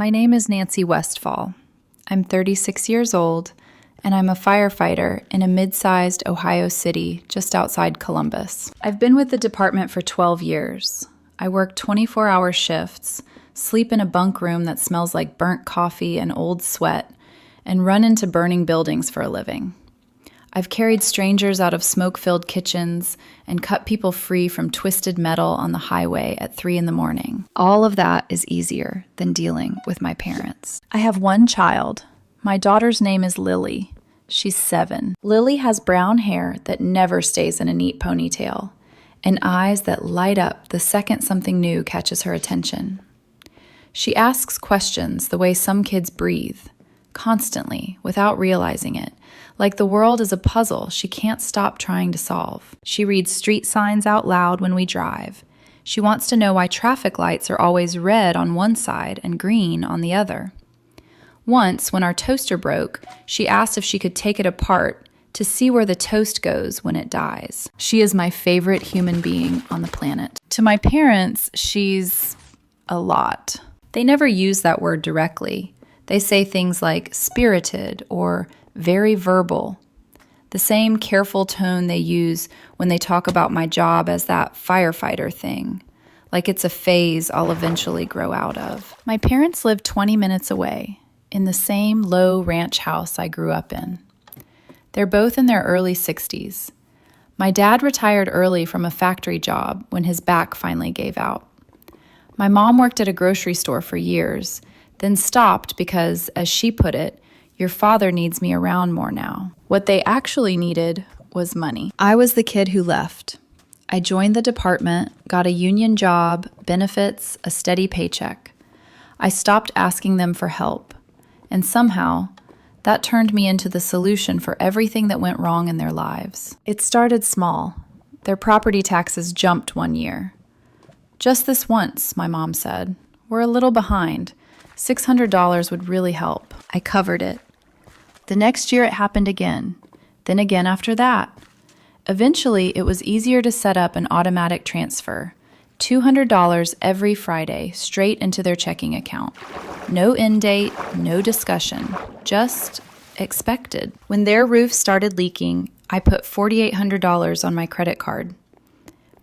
My name is Nancy Westfall. I'm 36 years old, and I'm a firefighter in a mid-sized Ohio city just outside Columbus. I've been with the department for 12 years. I work 24-hour shifts, sleep in a bunk room that smells like burnt coffee and old sweat, and run into burning buildings for a living. I've carried strangers out of smoke-filled kitchens and cut people free from twisted metal on the highway at 3 a.m. All of that is easier than dealing with my parents. I have one child. My daughter's name is Lily. She's 7. Lily has brown hair that never stays in a neat ponytail, and eyes that light up the second something new catches her attention. She asks questions the way some kids breathe, constantly, without realizing it, like the world is a puzzle she can't stop trying to solve. She reads street signs out loud when we drive. She wants to know why traffic lights are always red on one side and green on the other. Once, when our toaster broke, she asked if she could take it apart to see where the toast goes when it dies. She is my favorite human being on the planet. To my parents, she's a lot. They never use that word directly. They say things like spirited or very verbal, the same careful tone they use when they talk about my job as that firefighter thing, like it's a phase I'll eventually grow out of. My parents live 20 minutes away, in the same low ranch house I grew up in. They're both in their early 60s. My dad retired early from a factory job when his back finally gave out. My mom worked at a grocery store for years, then stopped because, as she put it, your father needs me around more now. What they actually needed was money. I was the kid who left. I joined the department, got a union job, benefits, a steady paycheck. I stopped asking them for help, and somehow, that turned me into the solution for everything that went wrong in their lives. It started small. Their property taxes jumped one year. Just this once, my mom said. We're a little behind. $600 would really help. I covered it. The next year it happened again, then again after that. Eventually, it was easier to set up an automatic transfer, $200 every Friday straight into their checking account. No end date, no discussion, just expected. When their roof started leaking, I put $4,800 on my credit card.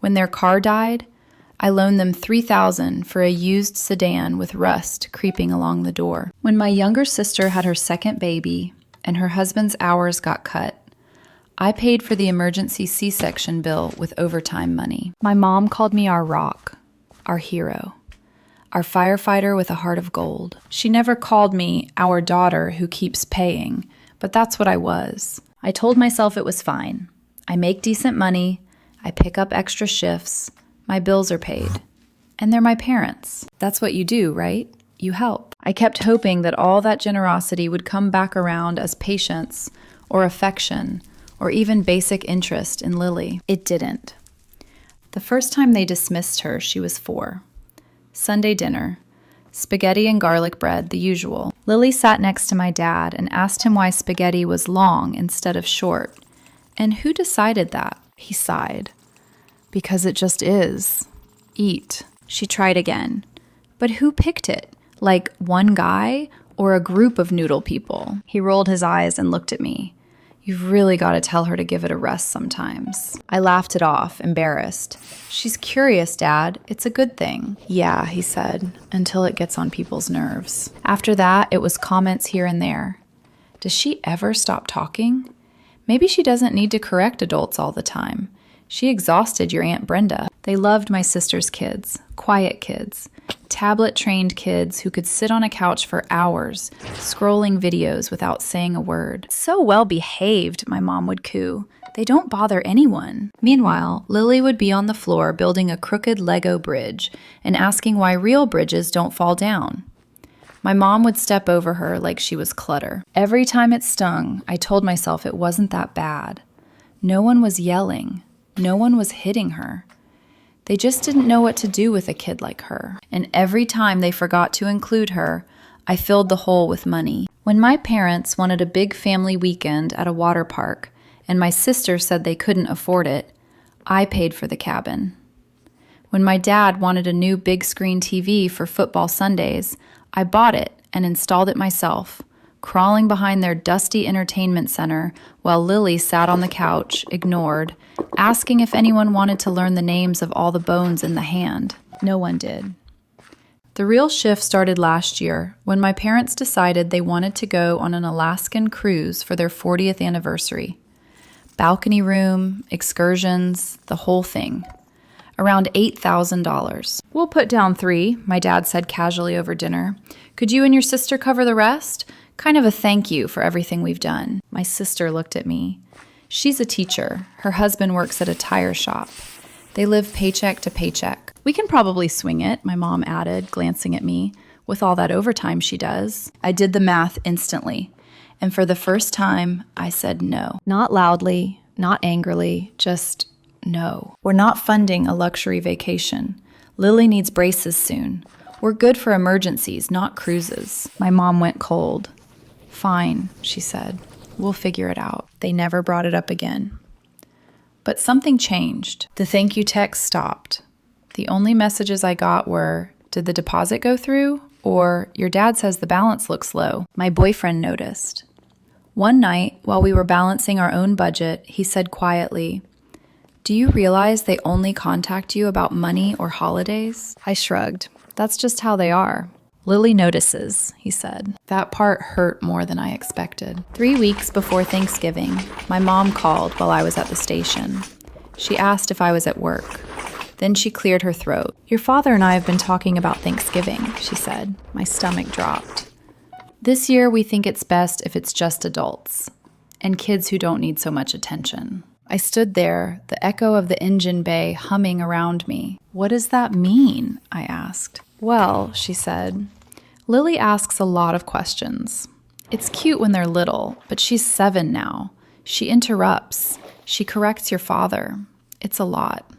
When their car died, I loaned them $3,000 for a used sedan with rust creeping along the door. When my younger sister had her second baby and her husband's hours got cut, I paid for the emergency C-section bill with overtime money. My mom called me our rock, our hero, our firefighter with a heart of gold. She never called me our daughter who keeps paying, but that's what I was. I told myself it was fine. I make decent money, I pick up extra shifts, my bills are paid, and they're my parents. That's what you do, right? You help. I kept hoping that all that generosity would come back around as patience or affection or even basic interest in Lily. It didn't. The first time they dismissed her, she was 4. Sunday dinner, spaghetti and garlic bread, the usual. Lily sat next to my dad and asked him why spaghetti was long instead of short. And who decided that? He sighed. Because it just is. Eat. She tried again. But who picked it? Like one guy or a group of noodle people? He rolled his eyes and looked at me. You've really got to tell her to give it a rest sometimes. I laughed it off, embarrassed. She's curious, Dad. It's a good thing. Yeah, he said, until it gets on people's nerves. After that, it was comments here and there. Does she ever stop talking? Maybe she doesn't need to correct adults all the time. She exhausted your Aunt Brenda. They loved my sister's kids, quiet kids, tablet-trained kids who could sit on a couch for hours, scrolling videos without saying a word. So well behaved, my mom would coo. They don't bother anyone. Meanwhile, Lily would be on the floor building a crooked Lego bridge and asking why real bridges don't fall down. My mom would step over her like she was clutter. Every time it stung, I told myself it wasn't that bad. No one was yelling. No one was hitting her. They just didn't know what to do with a kid like her. And every time they forgot to include her, I filled the hole with money. When my parents wanted a big family weekend at a water park, and my sister said they couldn't afford it, I paid for the cabin. When my dad wanted a new big screen TV for football Sundays, I bought it and installed it myself, crawling behind their dusty entertainment center while Lily sat on the couch, ignored, asking if anyone wanted to learn the names of all the bones in the hand. No one did. The real shift started last year when my parents decided they wanted to go on an Alaskan cruise for their 40th anniversary. Balcony room, excursions, the whole thing. Around $8,000. We'll put down $3," my dad said casually over dinner. Could you and your sister cover the rest? Kind of a thank you for everything we've done. My sister looked at me. She's a teacher. Her husband works at a tire shop. They live paycheck to paycheck. We can probably swing it, my mom added, glancing at me, with all that overtime she does. I did the math instantly, and for the first time, I said no. Not loudly, not angrily, just no. We're not funding a luxury vacation. Lily needs braces soon. We're good for emergencies, not cruises. My mom went cold. Fine, she said. We'll figure it out. They never brought it up again. But something changed. The thank you text stopped. The only messages I got were, did the deposit go through? Or, your dad says the balance looks low. My boyfriend noticed. One night, while we were balancing our own budget, he said quietly, do you realize they only contact you about money or holidays? I shrugged. That's just how they are. Lily notices, he said. That part hurt more than I expected. 3 weeks before Thanksgiving, my mom called while I was at the station. She asked if I was at work. Then she cleared her throat. Your father and I have been talking about Thanksgiving, she said. My stomach dropped. This year, we think it's best if it's just adults and kids who don't need so much attention. I stood there, the echo of the engine bay humming around me. What does that mean? I asked. Well, she said, Lily asks a lot of questions. It's cute when they're little, but she's 7 now. She interrupts. She corrects your father. It's a lot.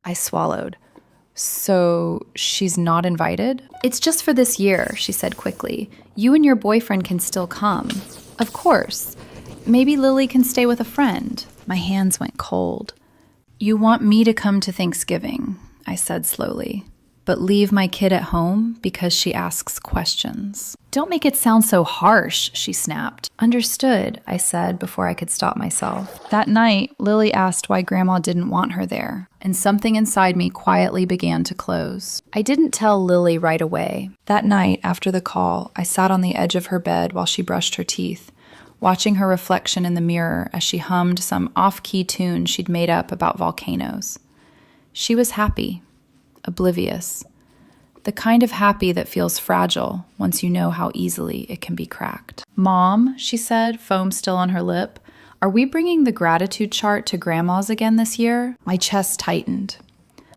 I swallowed. So she's not invited? It's just for this year, she said quickly. You and your boyfriend can still come. Of course. Maybe Lily can stay with a friend. My hands went cold. You want me to come to Thanksgiving, I said slowly, but leave my kid at home because she asks questions. Don't make it sound so harsh, she snapped. Understood, I said before I could stop myself. That night, Lily asked why Grandma didn't want her there, and something inside me quietly began to close. I didn't tell Lily right away. That night, after the call, I sat on the edge of her bed while she brushed her teeth, watching her reflection in the mirror as she hummed some off-key tune she'd made up about volcanoes. She was happy, oblivious. The kind of happy that feels fragile once you know how easily it can be cracked. Mom, she said, foam still on her lip, are we bringing the gratitude chart to Grandma's again this year? My chest tightened.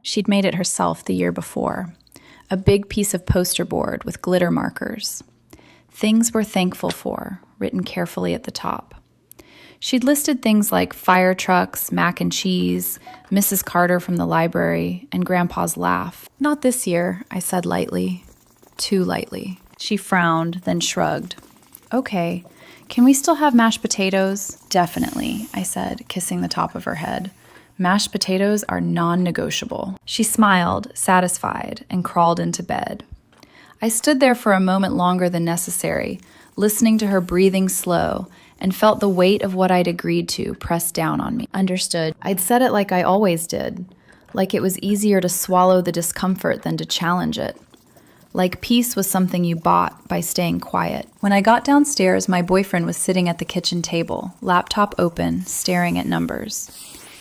She'd made it herself the year before. A big piece of poster board with glitter markers. Things we're thankful for, written carefully at the top. She'd listed things like fire trucks, mac and cheese, Mrs. Carter from the library, and Grandpa's laugh. Not this year, I said lightly. Too lightly. She frowned, then shrugged. Okay, can we still have mashed potatoes? Definitely, I said, kissing the top of her head. Mashed potatoes are non-negotiable. She smiled, satisfied, and crawled into bed. I stood there for a moment longer than necessary, listening to her breathing slow, and felt the weight of what I'd agreed to press down on me. Understood. I'd said it like I always did, like it was easier to swallow the discomfort than to challenge it. Like peace was something you bought by staying quiet. When I got downstairs, my boyfriend was sitting at the kitchen table, laptop open, staring at numbers.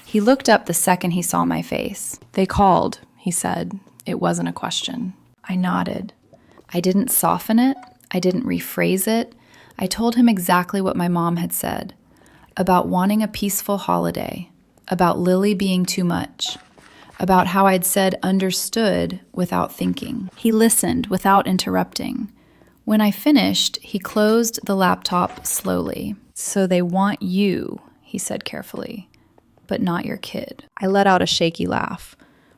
He looked up the second he saw my face. They called, he said. It wasn't a question. I nodded. I didn't soften it. I didn't rephrase it. I told him exactly what my mom had said, about wanting a peaceful holiday, about Lily being too much, about how I'd said understood without thinking. He listened without interrupting. When I finished, he closed the laptop slowly. So they want you, he said carefully, but not your kid. I let out a shaky laugh.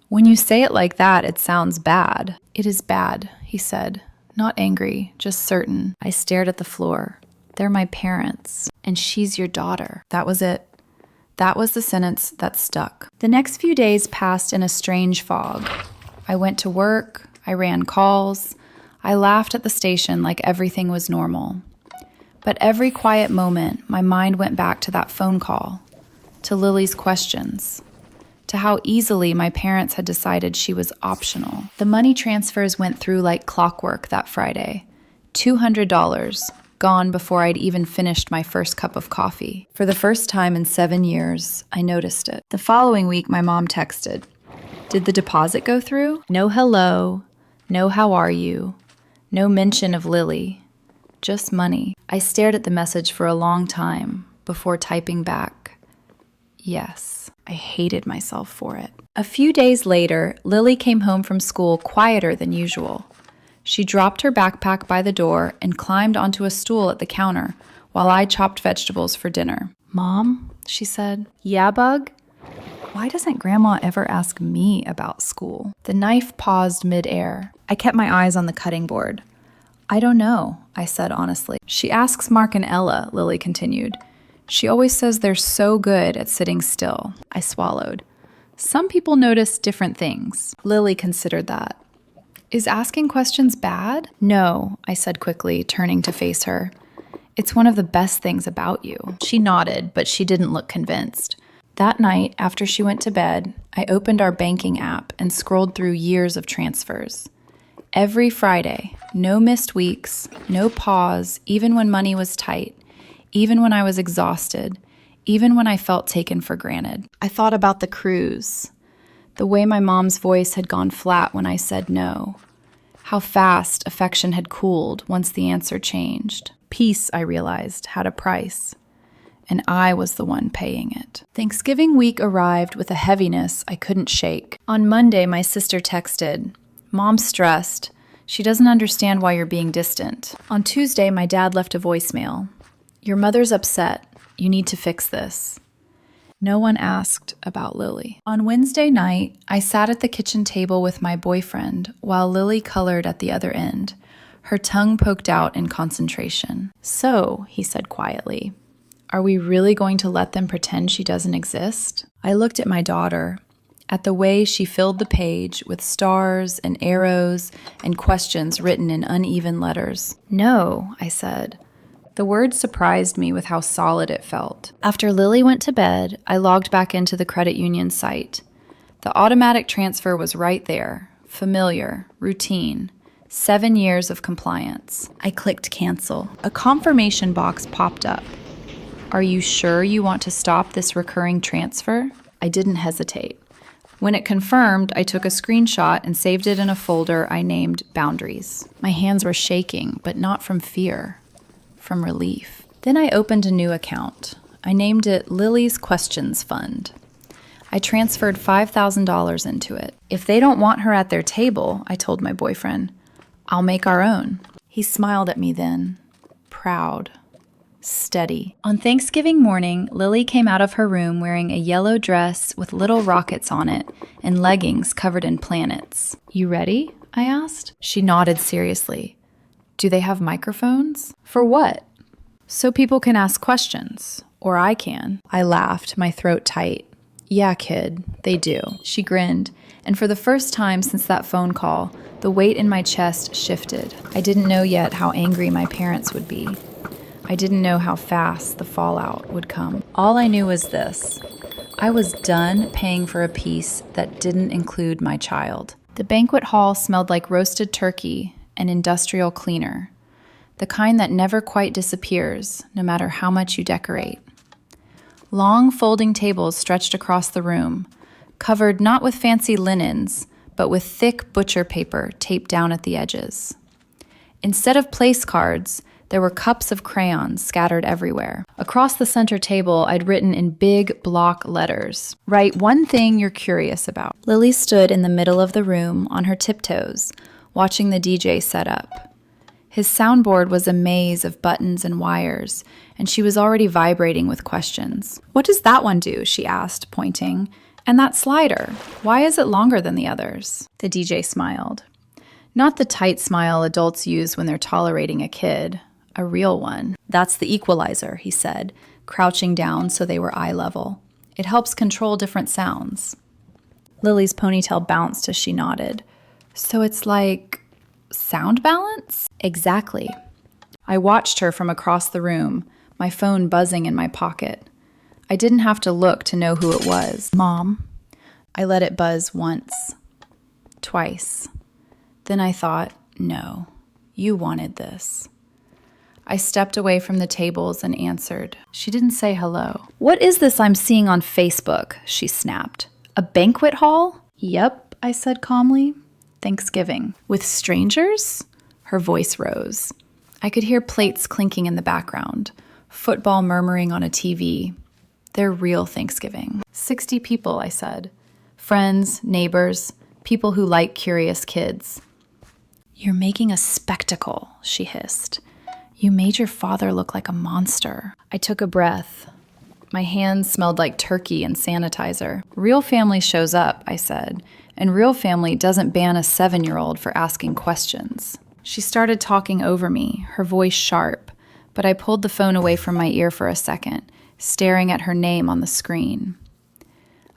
When you say it like that, it sounds bad. It is bad, he said. Not angry, just certain. I stared at the floor. They're my parents, and she's your daughter. That was it. That was the sentence that stuck. The next few days passed in a strange fog. I went to work. I ran calls. I laughed at the station like everything was normal. But every quiet moment, my mind went back to that phone call, to Lily's questions, to how easily my parents had decided she was optional. The money transfers went through like clockwork that Friday. $200, gone before I'd even finished my first cup of coffee. For the first time in 7 years, I noticed it. The following week, my mom texted, "Did the deposit go through?" No hello, no how are you, no mention of Lily, just money. I stared at the message for a long time before typing back, yes. I hated myself for it. A few days later, Lily came home from school quieter than usual. She dropped her backpack by the door and climbed onto a stool at the counter while I chopped vegetables for dinner. "Mom," she said. "Yeah, Bug?" Why doesn't Grandma ever ask me about school? The knife paused mid-air. I kept my eyes on the cutting board. "I don't know," I said honestly. "She asks Mark and Ella," Lily continued. "She always says they're so good at sitting still." I swallowed. Some people notice different things. Lily considered that. "Is asking questions bad?" "No," I said quickly, turning to face her. "It's one of the best things about you." She nodded, but she didn't look convinced. That night, after she went to bed, I opened our banking app and scrolled through years of transfers. Every Friday, no missed weeks, no pause, even when money was tight, even when I was exhausted, even when I felt taken for granted. I thought about the cruise, the way my mom's voice had gone flat when I said no, how fast affection had cooled once the answer changed. Peace, I realized, had a price, and I was the one paying it. Thanksgiving week arrived with a heaviness I couldn't shake. On Monday, my sister texted, "Mom's stressed. She doesn't understand why you're being distant." On Tuesday, my dad left a voicemail. "Your mother's upset. You need to fix this." No one asked about Lily. On Wednesday night, I sat at the kitchen table with my boyfriend while Lily colored at the other end, her tongue poked out in concentration. "So," he said quietly, "are we really going to let them pretend she doesn't exist?" I looked at my daughter, at the way she filled the page with stars and arrows and questions written in uneven letters. "No," I said. The word surprised me with how solid it felt. After Lily went to bed, I logged back into the credit union site. The automatic transfer was right there, familiar, routine, 7 years of compliance. I clicked cancel. A confirmation box popped up. "Are you sure you want to stop this recurring transfer?" I didn't hesitate. When it confirmed, I took a screenshot and saved it in a folder I named Boundaries. My hands were shaking, but not from fear, from relief. Then I opened a new account. I named it Lily's Questions Fund. I transferred $5,000 into it. "If they don't want her at their table," I told my boyfriend, "I'll make our own." He smiled at me then, proud. Steady. On Thanksgiving morning, Lily came out of her room wearing a yellow dress with little rockets on it and leggings covered in planets. "You ready?" I asked. She nodded seriously. "Do they have microphones?" "For what?" "So people can ask questions. Or I can." I laughed, my throat tight. "Yeah, kid, they do." She grinned, and for the first time since that phone call, the weight in my chest shifted. I didn't know yet how angry my parents would be. I didn't know how fast the fallout would come. All I knew was this. I was done paying for a piece that didn't include my child. The banquet hall smelled like roasted turkey and industrial cleaner, the kind that never quite disappears, no matter how much you decorate. Long folding tables stretched across the room, covered not with fancy linens, but with thick butcher paper taped down at the edges. Instead of place cards, there were cups of crayons scattered everywhere. Across the center table, I'd written in big block letters, "Write one thing you're curious about." Lily stood in the middle of the room on her tiptoes, watching the DJ set up. His soundboard was a maze of buttons and wires, and she was already vibrating with questions. "What does that one do?" she asked, pointing. "And that slider, why is it longer than the others?" The DJ smiled. Not the tight smile adults use when they're tolerating a kid. A real one. "That's the equalizer," he said, crouching down so they were eye level. "It helps control different sounds." Lily's ponytail bounced as she nodded. "So it's like sound balance? Exactly. I watched her from across the room, my phone buzzing in my pocket. I didn't have to look to know who it was. Mom. I let it buzz once, twice. Then I thought, no, you wanted this. I stepped away from the tables and answered. She didn't say hello. What is this I'm seeing on Facebook? She snapped. A banquet hall? Yep, I said calmly. Thanksgiving. With strangers? Her voice rose. I could hear plates clinking in the background, football murmuring on a TV. They're real Thanksgiving. 60 people, I said. Friends, neighbors, people who like curious kids. You're making a spectacle, she hissed. You made your father look like a monster. I took a breath. My hands smelled like turkey and sanitizer. Real family shows up, I said, and real family doesn't ban a 7-year-old for asking questions. She started talking over me, her voice sharp, but I pulled the phone away from my ear for a second, staring at her name on the screen.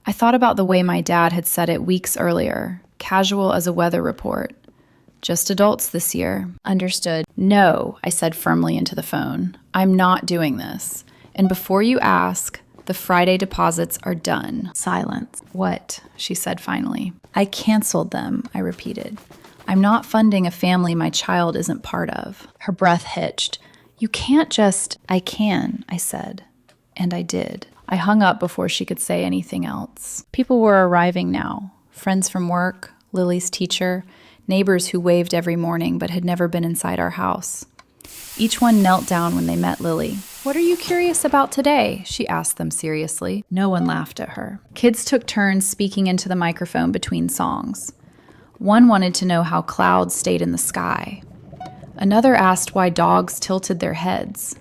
I thought about the way my dad had said it weeks earlier, casual as a weather report. Just adults this year. Understood. No, I said firmly into the phone. I'm not doing this. And before you ask, the Friday deposits are done. Silence. What? She said finally. I canceled them, I repeated. I'm not funding a family my child isn't part of. Her breath hitched. You can't just... I can, I said. And I did. I hung up before she could say anything else. People were arriving now. Friends from work, Lily's teacher, neighbors who waved every morning but had never been inside our house. Each one knelt down when they met Lily. What are you curious about today? She asked them seriously. No one laughed at her. Kids took turns speaking into the microphone between songs. One wanted to know how clouds stayed in the sky. Another asked why dogs tilted their heads.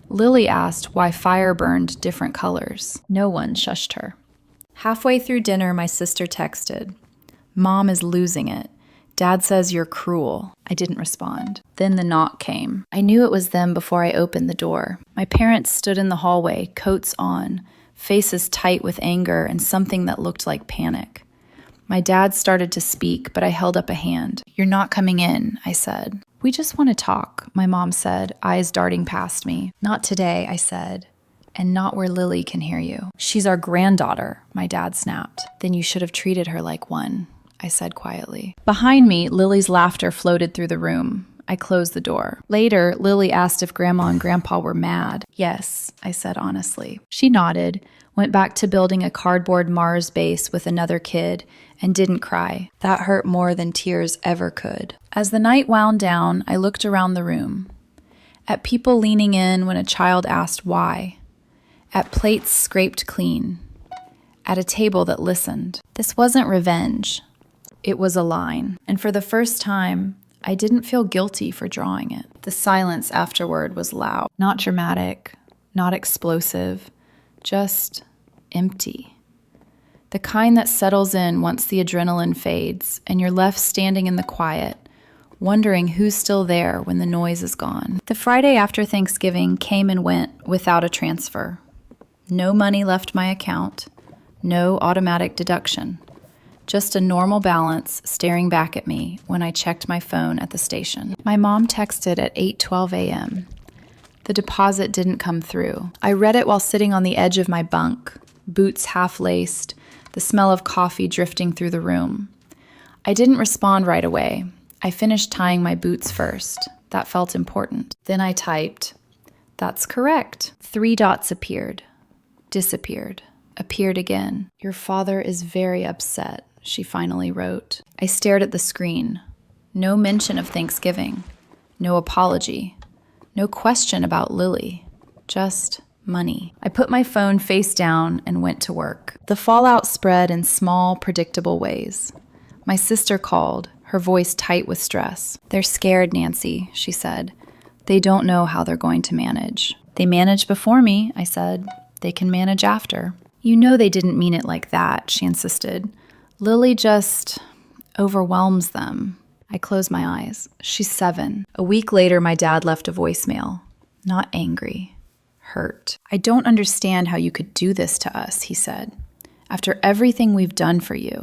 Lily asked why fire burned different colors. No one shushed her. Halfway through dinner, my sister texted, Mom is losing it. Dad says you're cruel. I didn't respond. Then the knock came. I knew it was them before I opened the door. My parents stood in the hallway, coats on, faces tight with anger and something that looked like panic. My dad started to speak, but I held up a hand. You're not coming in, I said. We just want to talk, my mom said, eyes darting past me. Not today, I said, and not where Lily can hear you. She's our granddaughter, my dad snapped. Then you should have treated her like one, I said quietly. Behind me, Lily's laughter floated through the room. I closed the door. Later, Lily asked if Grandma and Grandpa were mad. Yes, I said honestly. She nodded, went back to building a cardboard Mars base with another kid, and didn't cry. That hurt more than tears ever could. As the night wound down, I looked around the room. At people leaning in when a child asked why. At plates scraped clean. At a table that listened. This wasn't revenge. It was a line. And for the first time, I didn't feel guilty for drawing it. The silence afterward was loud. Not dramatic, not explosive, just empty. The kind that settles in once the adrenaline fades and you're left standing in the quiet, wondering who's still there when the noise is gone. The Friday after Thanksgiving came and went without a transfer. No money left my account, no automatic deduction. Just a normal balance staring back at me when I checked my phone at the station. My mom texted at 8:12 a.m. The deposit didn't come through. I read it while sitting on the edge of my bunk, boots half-laced, the smell of coffee drifting through the room. I didn't respond right away. I finished tying my boots first. That felt important. Then I typed, "That's correct." 3 dots appeared, disappeared, appeared again. "Your father is very upset," she finally wrote. I stared at the screen. No mention of Thanksgiving. No apology. No question about Lily. Just money. I put my phone face down and went to work. The fallout spread in small, predictable ways. My sister called, her voice tight with stress. "They're scared, Nancy," she said. "They don't know how they're going to manage." "They managed before me," I said. "They can manage after." "You know they didn't mean it like that," she insisted. "Lily just overwhelms them." I closed my eyes. She's 7. A week later, my dad left a voicemail. Not angry. Hurt. "I don't understand how you could do this to us," he said. "After everything we've done for you."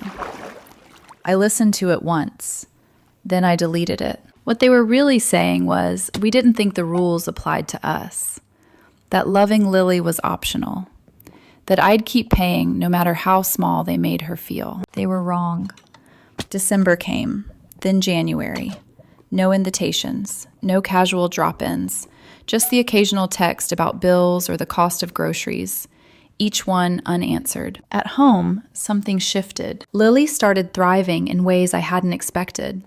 I listened to it once. Then I deleted it. What they were really saying was we didn't think the rules applied to us, that loving Lily was optional, that I'd keep paying no matter how small they made her feel. They were wrong. December came, then January. No invitations, no casual drop-ins, just the occasional text about bills or the cost of groceries, each one unanswered. At home, something shifted. Lily started thriving in ways I hadn't expected.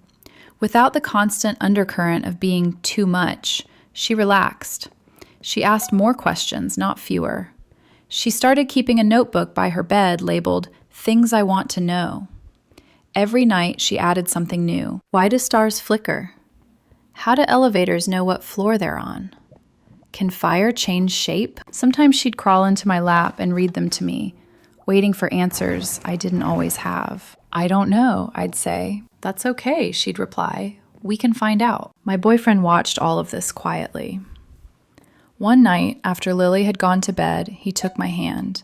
Without the constant undercurrent of being too much, she relaxed. She asked more questions, not fewer. She started keeping a notebook by her bed labeled, "Things I Want to Know." Every night she added something new. Why do stars flicker? How do elevators know what floor they're on? Can fire change shape? Sometimes she'd crawl into my lap and read them to me, waiting for answers I didn't always have. "I don't know," I'd say. "That's okay," she'd reply. "We can find out." My boyfriend watched all of this quietly. One night, after Lily had gone to bed, he took my hand.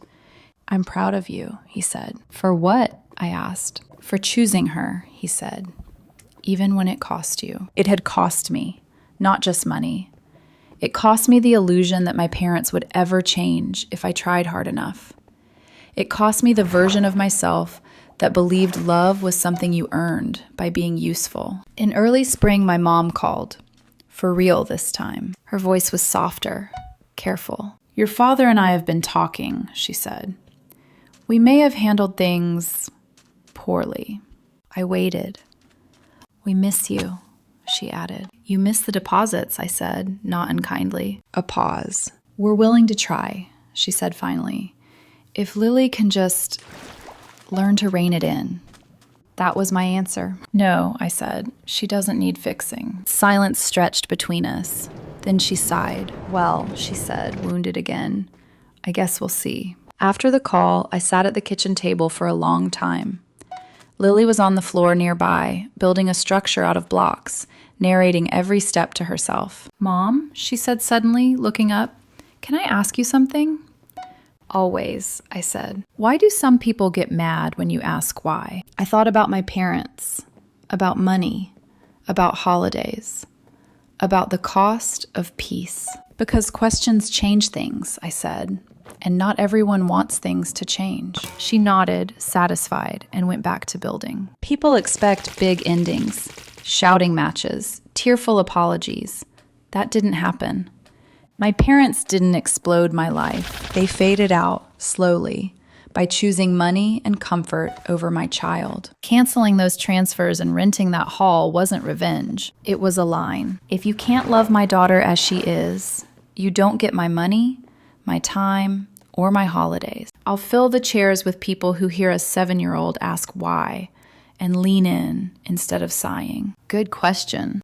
"I'm proud of you," he said. "For what?" I asked. "For choosing her," he said. "Even when it cost you." It had cost me, not just money. It cost me the illusion that my parents would ever change if I tried hard enough. It cost me the version of myself that believed love was something you earned by being useful. In early spring, my mom called. For real this time. Her voice was softer, careful. "Your father and I have been talking," she said. "We may have handled things poorly." I waited. "We miss you," she added. "You miss the deposits," I said, not unkindly. A pause. "We're willing to try," she said finally. "If Lily can just learn to rein it in." That was my answer. "No," I said. "She doesn't need fixing." Silence stretched between us. Then she sighed. "Well," she said, wounded again, "I guess we'll see." After the call, I sat at the kitchen table for a long time. Lily was on the floor nearby, building a structure out of blocks, narrating every step to herself. "Mom," she said suddenly, looking up, "can I ask you something?" "Always," I said. "Why do some people get mad when you ask why?" I thought about my parents, about money, about holidays, about the cost of peace. "Because questions change things," I said, "and not everyone wants things to change." She nodded, satisfied, and went back to building. People expect big endings, shouting matches, tearful apologies. That didn't happen. My parents didn't explode my life. They faded out, slowly, by choosing money and comfort over my child. Canceling those transfers and renting that hall wasn't revenge. It was a line. If you can't love my daughter as she is, you don't get my money, my time, or my holidays. I'll fill the chairs with people who hear a 7-year-old ask why and lean in instead of sighing. "Good question,"